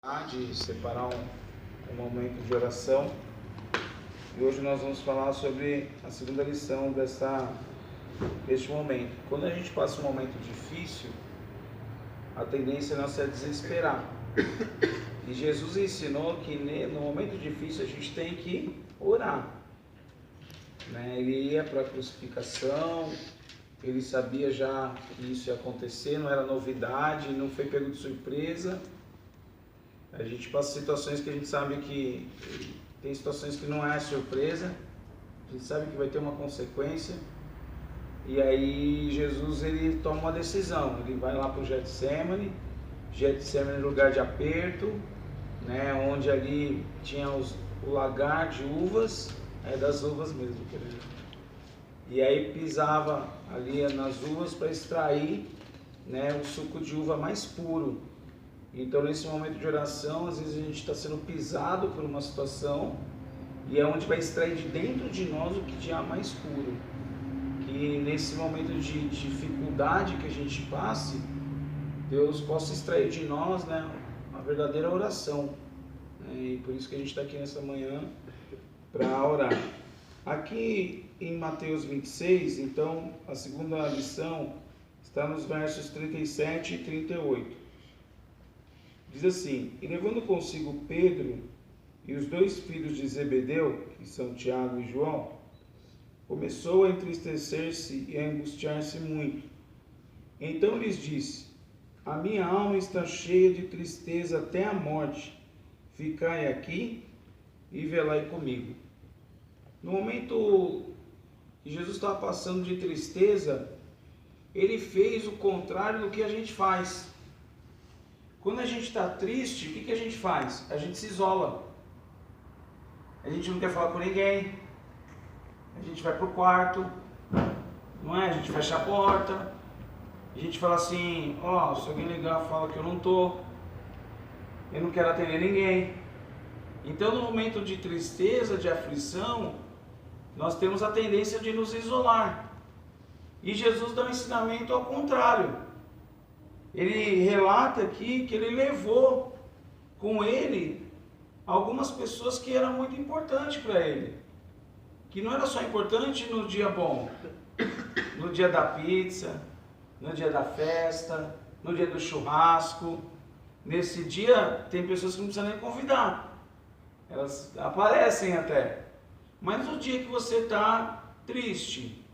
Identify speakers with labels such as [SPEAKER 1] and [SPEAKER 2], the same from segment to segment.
[SPEAKER 1] De separar um momento de oração, e hoje nós vamos falar sobre a segunda lição deste momento. Quando a gente passa um momento difícil, a tendência nossa é desesperar, e Jesus ensinou que no momento difícil a gente tem que orar, né? Ele ia para a crucificação, ele sabia já que isso ia acontecer, não era novidade, não foi pego de surpresa. A gente passa situações que a gente sabe que tem situações que não é surpresa, a gente sabe que vai ter uma consequência, e aí Jesus ele toma uma decisão, ele vai lá para o Getsemane é lugar de aperto, né, onde ali tinha o lagar de uvas, das uvas mesmo, e aí pisava ali nas uvas para extrair, né, o suco de uva mais puro. Então, nesse momento de oração, às vezes a gente está sendo pisado por uma situação, e é onde vai extrair de dentro de nós o que de há mais puro. Que nesse momento de dificuldade que a gente passe, Deus possa extrair de nós, né, uma verdadeira oração. E por isso que a gente está aqui nessa manhã para orar. Aqui em Mateus 26, então, a segunda lição está nos versos 37 e 38. Diz assim: e levando consigo Pedro e os dois filhos de Zebedeu, que são Tiago e João, começou a entristecer-se e a angustiar-se muito. Então lhes disse: a minha alma está cheia de tristeza até a morte. Ficai aqui e velai comigo. No momento que Jesus estava passando de tristeza, ele fez o contrário do que a gente faz. Quando a gente está triste, o que a gente faz? A gente se isola. A gente não quer falar com ninguém. A gente vai para o quarto, não é? A gente fecha a porta. A gente fala assim: se alguém ligar, fala que eu não estou. Eu não quero atender ninguém. Então, no momento de tristeza, de aflição, nós temos a tendência de nos isolar. E Jesus dá um ensinamento ao contrário. Ele relata aqui que ele levou com ele algumas pessoas que eram muito importantes para ele. Que não era só importante no dia bom, no dia da pizza, no dia da festa, no dia do churrasco. Nesse dia tem pessoas que não precisam nem convidar. Elas aparecem até. Mas no dia que você está triste,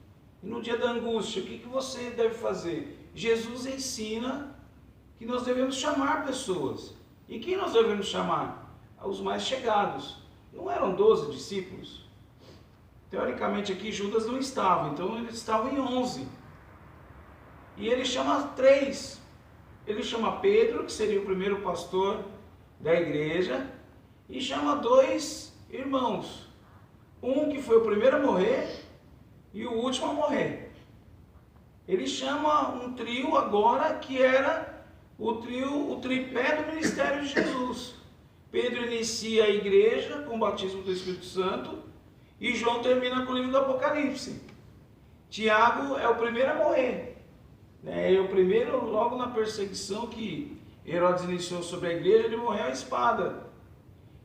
[SPEAKER 1] e no dia da angústia, o que você deve fazer? Jesus ensina que nós devemos chamar pessoas. E quem nós devemos chamar? Os mais chegados. Não eram 12 discípulos? Teoricamente aqui Judas não estava, então eles estavam em 11. E ele chama 3. Ele chama Pedro, que seria o primeiro pastor da igreja, e chama 2 irmãos. Um que foi o primeiro a morrer e o último a morrer. Ele chama um trio agora que era o tripé do ministério de Jesus. Pedro inicia a igreja com o batismo do Espírito Santo e João termina com o livro do Apocalipse. Tiago é o primeiro a morrer. É o primeiro, logo na perseguição que Herodes iniciou sobre a igreja, ele morreu à espada.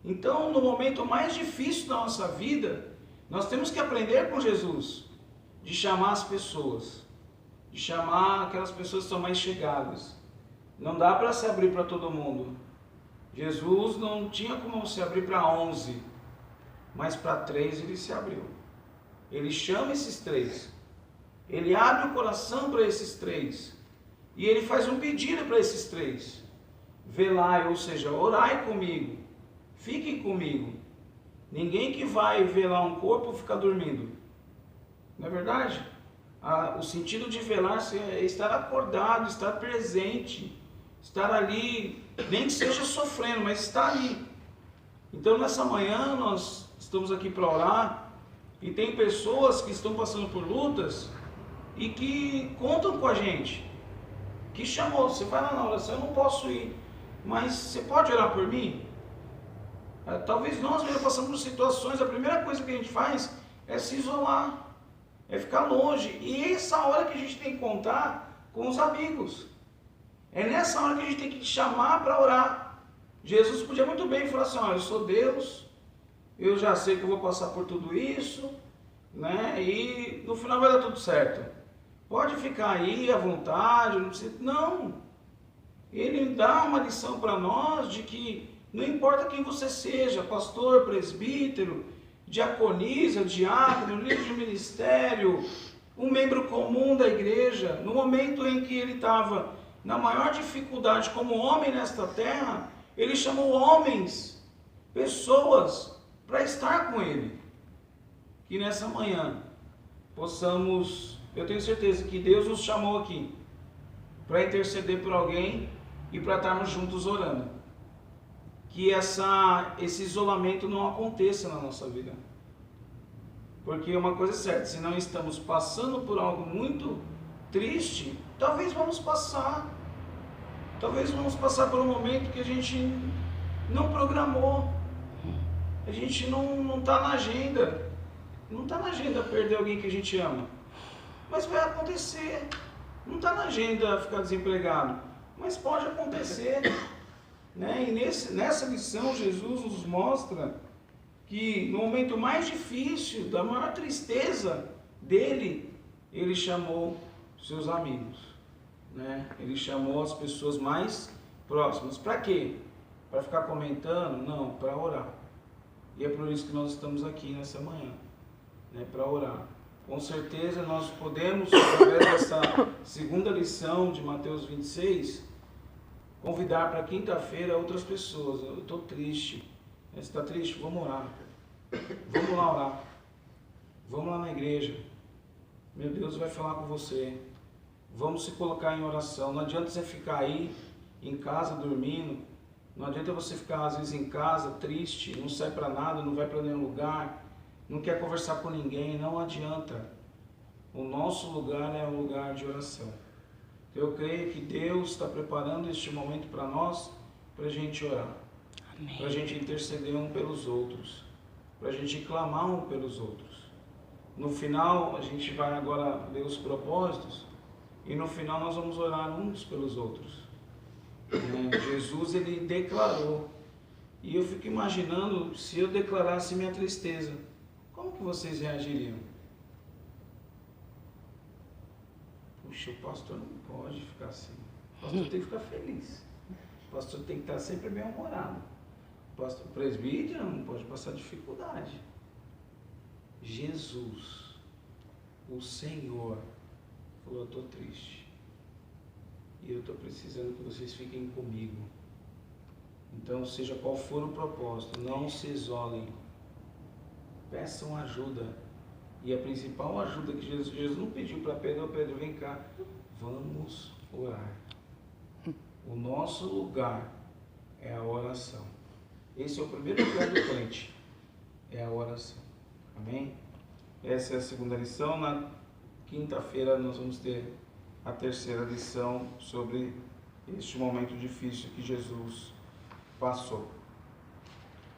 [SPEAKER 1] Então, no momento mais difícil da nossa vida, nós temos que aprender com Jesus, de chamar as pessoas, de chamar aquelas pessoas que são mais chegadas. Não dá para se abrir para todo mundo. Jesus não tinha como se abrir para 11, mas para 3 ele se abriu. Ele chama esses 3. Ele abre o coração para esses 3. E ele faz um pedido para esses 3. Velai, ou seja, orai comigo. Fiquem comigo. Ninguém que vai velar um corpo fica dormindo. Não é verdade? O sentido de velar é estar acordado, estar presente, estar ali, nem que seja sofrendo, mas estar ali. Então nessa manhã nós estamos aqui para orar, e tem pessoas que estão passando por lutas e que contam com a gente, que chamou: você vai lá na oração, eu não posso ir, mas você pode orar por mim? Talvez nós mesmo passamos por situações, a primeira coisa que a gente faz é se isolar, é ficar longe, e essa hora que a gente tem que contar com os amigos. É nessa hora que a gente tem que chamar para orar. Jesus podia muito bem falar assim, eu sou Deus, eu já sei que eu vou passar por tudo isso, né? E no final vai dar tudo certo. Pode ficar aí à vontade, não precisa... Não! Ele dá uma lição para nós de que não importa quem você seja, pastor, presbítero, diaconisa, diácono, líder de ministério, um membro comum da igreja, no momento em que ele estava na maior dificuldade como homem nesta terra, ele chamou homens, pessoas, para estar com ele. Que nessa manhã possamos, eu tenho certeza que Deus nos chamou aqui para interceder por alguém e para estarmos juntos orando. Que esse isolamento não aconteça na nossa vida. Porque uma coisa é certa, se não estamos passando por algo muito triste, talvez vamos passar. Talvez vamos passar por um momento que a gente não programou. A gente não está na agenda. Não está na agenda perder alguém que a gente ama. Mas vai acontecer. Não está na agenda ficar desempregado. Mas pode acontecer. Né? E nessa lição, Jesus nos mostra que no momento mais difícil, da maior tristeza dele, ele chamou seus amigos. Né? Ele chamou as pessoas mais próximas. Para quê? Para ficar comentando? Não, para orar. E é por isso que nós estamos aqui nessa manhã, né? Para orar. Com certeza nós podemos, através dessa segunda lição de Mateus 26, convidar para quinta-feira outras pessoas. Eu estou triste. Você está triste? Vamos orar. Vamos lá orar. Vamos lá na igreja. Meu Deus vai falar com você. Vamos se colocar em oração. Não adianta você ficar aí em casa dormindo. Não adianta você ficar às vezes em casa triste, não sai para nada, não vai para nenhum lugar, não quer conversar com ninguém. Não adianta. O nosso lugar é um lugar de oração. Eu creio que Deus está preparando este momento para nós, para a gente orar. Para a gente interceder um pelos outros. Para a gente clamar um pelos outros. No final, a gente vai agora ler os propósitos. E no final nós vamos orar uns pelos outros. Jesus, ele declarou. E eu fico imaginando, se eu declarasse minha tristeza, como que vocês reagiriam? Puxa, o pastor não pode ficar assim. O pastor tem que ficar feliz. O pastor tem que estar sempre bem-humorado. O pastor presbítero não pode passar dificuldade. Jesus, o Senhor, falou, eu estou triste. E eu estou precisando que vocês fiquem comigo. Então, seja qual for o propósito, não se isolem. Peçam ajuda. E a principal ajuda que Jesus não pediu para Pedro, Pedro, vem cá, vamos orar. O nosso lugar é a oração. Esse é o primeiro lugar do crente, é a oração. Amém? Essa é a segunda lição. Na quinta-feira nós vamos ter a terceira lição sobre este momento difícil que Jesus passou.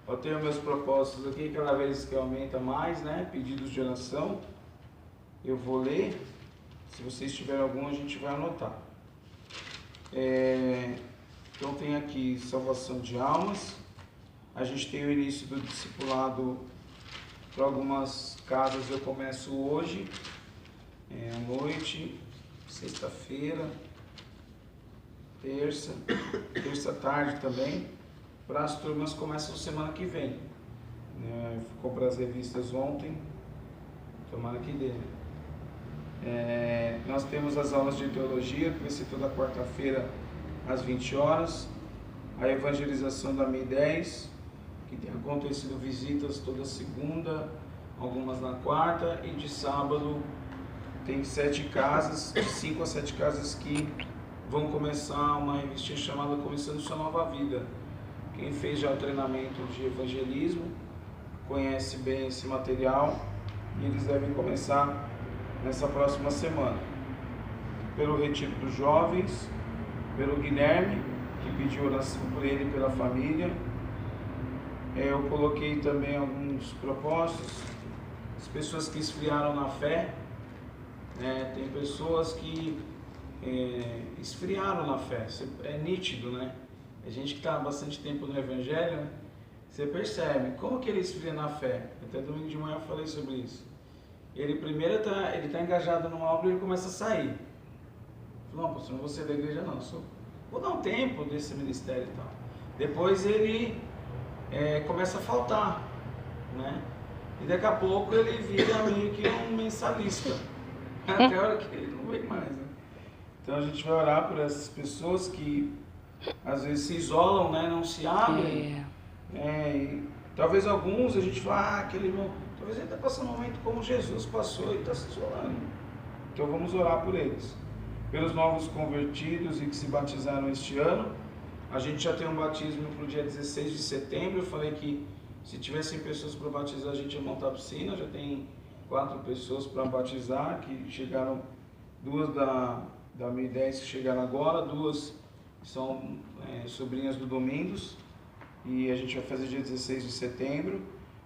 [SPEAKER 1] Eu tenho meus propósitos aqui, cada vez que aumenta mais, né? Pedidos de oração. Eu vou ler. Se vocês tiverem algum, a gente vai anotar. Então tem aqui salvação de almas. A gente tem o início do discipulado para algumas casas. Eu começo hoje, à noite, sexta-feira, terça tarde também. Para as turmas começam semana que vem. Comprei as revistas ontem, tomara que dê. Nós temos as aulas de teologia, que vai ser toda quarta-feira às 20 horas. A evangelização da Mi-10, que tem acontecido visitas toda segunda, algumas na quarta, e de sábado tem 7 casas, de 5 a 7 casas que vão começar uma revistinha chamada Começando Sua Nova Vida. Quem fez já o treinamento de evangelismo conhece bem esse material e eles devem começar nessa próxima semana. Pelo Retiro dos Jovens, pelo Guilherme, que pediu oração por ele e pela família. Eu coloquei também alguns propósitos. As pessoas que esfriaram na fé, tem pessoas que esfriaram na fé, é nítido, né? A gente que está há bastante tempo no Evangelho, né? Você percebe como que ele esfria na fé. Até domingo de manhã eu falei sobre isso. Ele primeiro ele tá engajado numa obra e ele começa a sair. Falou, não, pastor, não vou ser da igreja não, vou dar um tempo desse ministério e tal. Depois ele começa a faltar, né? E daqui a pouco ele vira meio que um mensalista. Até a hora que ele não vem mais, né? Então a gente vai orar por essas pessoas que às vezes se isolam, né? Não se abrem. E talvez alguns a gente fala, aquele irmão, talvez ele está passando um momento como Jesus passou e está se isolando. Então vamos orar por eles. Pelos novos convertidos e que se batizaram este ano. A gente já tem um batismo para o dia 16 de setembro. Eu falei que se tivessem pessoas para batizar, a gente ia montar a piscina. Já tem 4 pessoas para batizar, que chegaram, 2 da 1010 que chegaram agora, 2 são sobrinhas do Domingos. E a gente vai fazer dia 16 de setembro,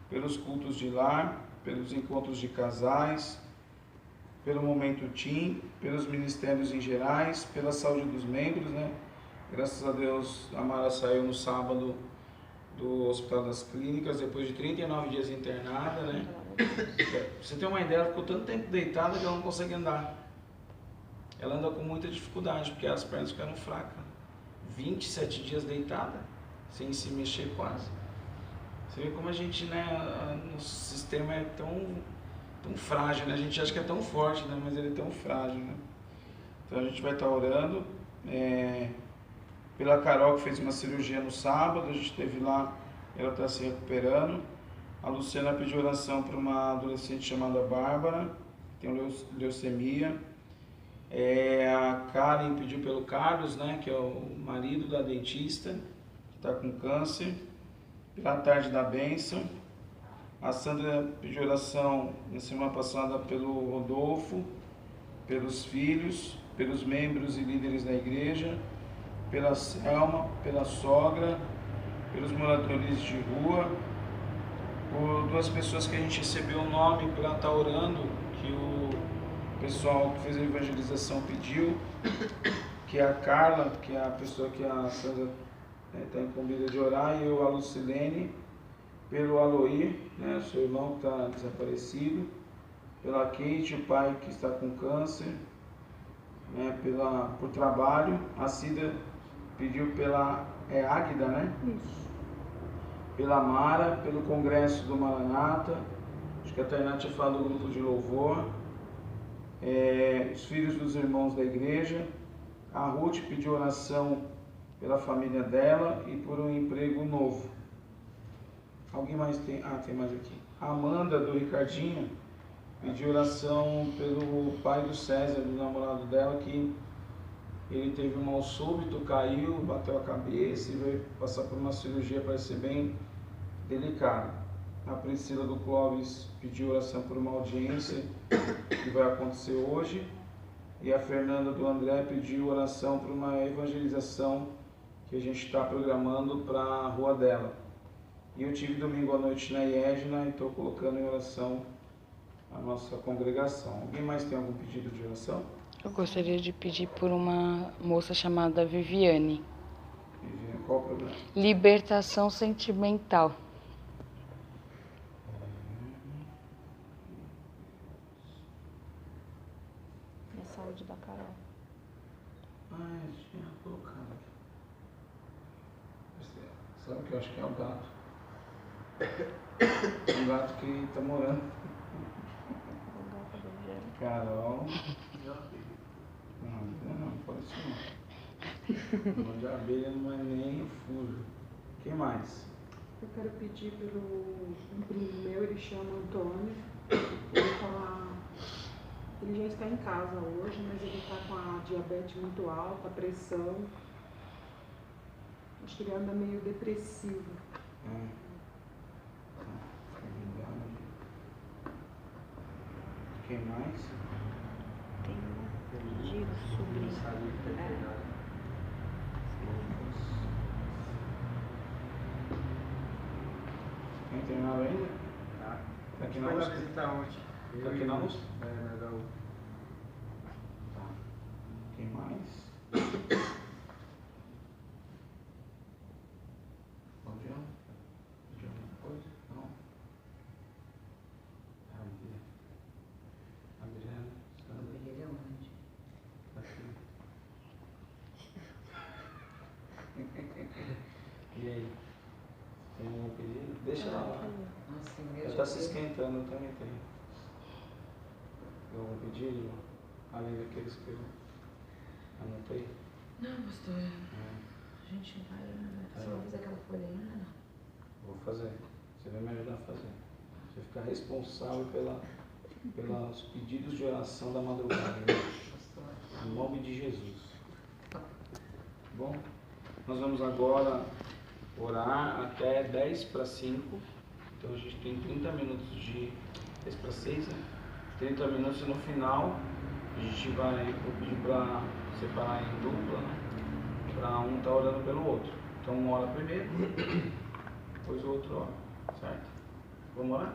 [SPEAKER 1] pelos cultos de lar, pelos encontros de casais, pelo Momento Team, pelos ministérios em gerais, pela saúde dos membros, né? Graças a Deus, a Mara saiu no sábado do Hospital das Clínicas, depois de 39 dias internada, né? Pra você ter uma ideia, ela ficou tanto tempo deitada que ela não consegue andar. Ela anda com muita dificuldade, porque as pernas ficaram fracas. 27 dias deitada, sem se mexer quase. Você vê como a gente, né, nosso sistema é tão frágil, né? A gente acha que é tão forte, né? Mas ele é tão frágil, né? Então a gente vai estar orando pela Carol, que fez uma cirurgia no sábado, a gente esteve lá, ela está se recuperando. A Luciana pediu oração para uma adolescente chamada Bárbara, que tem leucemia. A Karen pediu pelo Carlos, né, que é o marido da dentista, que está com câncer. Pela tarde da bênção. A Sandra pediu oração na semana passada pelo Rodolfo, pelos filhos, pelos membros e líderes da igreja, pela Selma, pela sogra, pelos moradores de rua, por 2 pessoas que a gente recebeu o nome para estar orando, que o pessoal que fez a evangelização pediu, que é a Carla, que é a pessoa que a Sandra está incumbida de orar, e eu, a Lucilene, pelo Aloir, né, seu irmão que está desaparecido, pela Kate, o pai que está com câncer, né, por trabalho. A Cida pediu pela Águida, né? Isso. Pela Mara, pelo congresso do Maranata, acho que a Tainá tinha falado do grupo de louvor, os filhos dos irmãos da igreja. A Ruth pediu oração pela família dela e por um emprego novo. Alguém mais tem? Tem mais aqui. A Amanda, do Ricardinho, pediu oração pelo pai do César, do namorado dela, que ele teve um mal súbito, caiu, bateu a cabeça e veio passar por uma cirurgia, parece ser bem delicada. A Priscila do Clóvis pediu oração por uma audiência que vai acontecer hoje. E a Fernanda do André pediu oração por uma evangelização que a gente está programando para a rua dela. E eu tive domingo à noite na Iegna e estou colocando em oração a nossa congregação. Alguém mais tem algum pedido de oração?
[SPEAKER 2] Eu gostaria de pedir por uma moça chamada Viviane.
[SPEAKER 1] Viviane, qual o problema?
[SPEAKER 2] Libertação sentimental.
[SPEAKER 3] E a saúde da Carol.
[SPEAKER 1] Eu tinha colocado aqui. Sabe o que eu acho que é o gato? Um gato que está morando.
[SPEAKER 3] O gato do gelo.
[SPEAKER 1] Carol. Não, pode ser não. O de abelha não é nem o fujo. Quem mais?
[SPEAKER 4] Eu quero pedir pelo um primo meu, ele chama Antônio. Ele já está em casa hoje, mas ele está com a diabetes muito alta, a pressão. Acho que ele anda meio depressivo.
[SPEAKER 1] Quem mais?
[SPEAKER 3] Tem um pedido sobre...
[SPEAKER 1] Não tem nada ainda?
[SPEAKER 5] Tá.
[SPEAKER 1] Tá aqui
[SPEAKER 5] Foi
[SPEAKER 1] na
[SPEAKER 5] lá
[SPEAKER 1] luz?
[SPEAKER 5] visitar ontem.
[SPEAKER 1] Tá aqui na luz?
[SPEAKER 5] Na Gaú.
[SPEAKER 1] Tá. Quem mais? Tem algum pedido? Deixa ela lá.
[SPEAKER 5] Nossa,
[SPEAKER 1] Ela está se esquentando, eu também tenho. Tem algum pedido? Além daqueles que eu anotei?
[SPEAKER 5] Não, pastor, a gente vai só fazer aquela folha ainda, não?
[SPEAKER 1] Vou fazer. Você vai me ajudar a fazer. Você ficar responsável pelos pedidos de oração da madrugada. Né? Em nome de Jesus. Bom, nós vamos agora orar até 10 para 5. Então a gente tem 30 minutos de 10 para 6, né? 30 minutos e no final a gente vai pedir para separar em dupla, né? Para um estar orando pelo outro. Então um ora primeiro, depois o outro ora, certo? Vamos orar?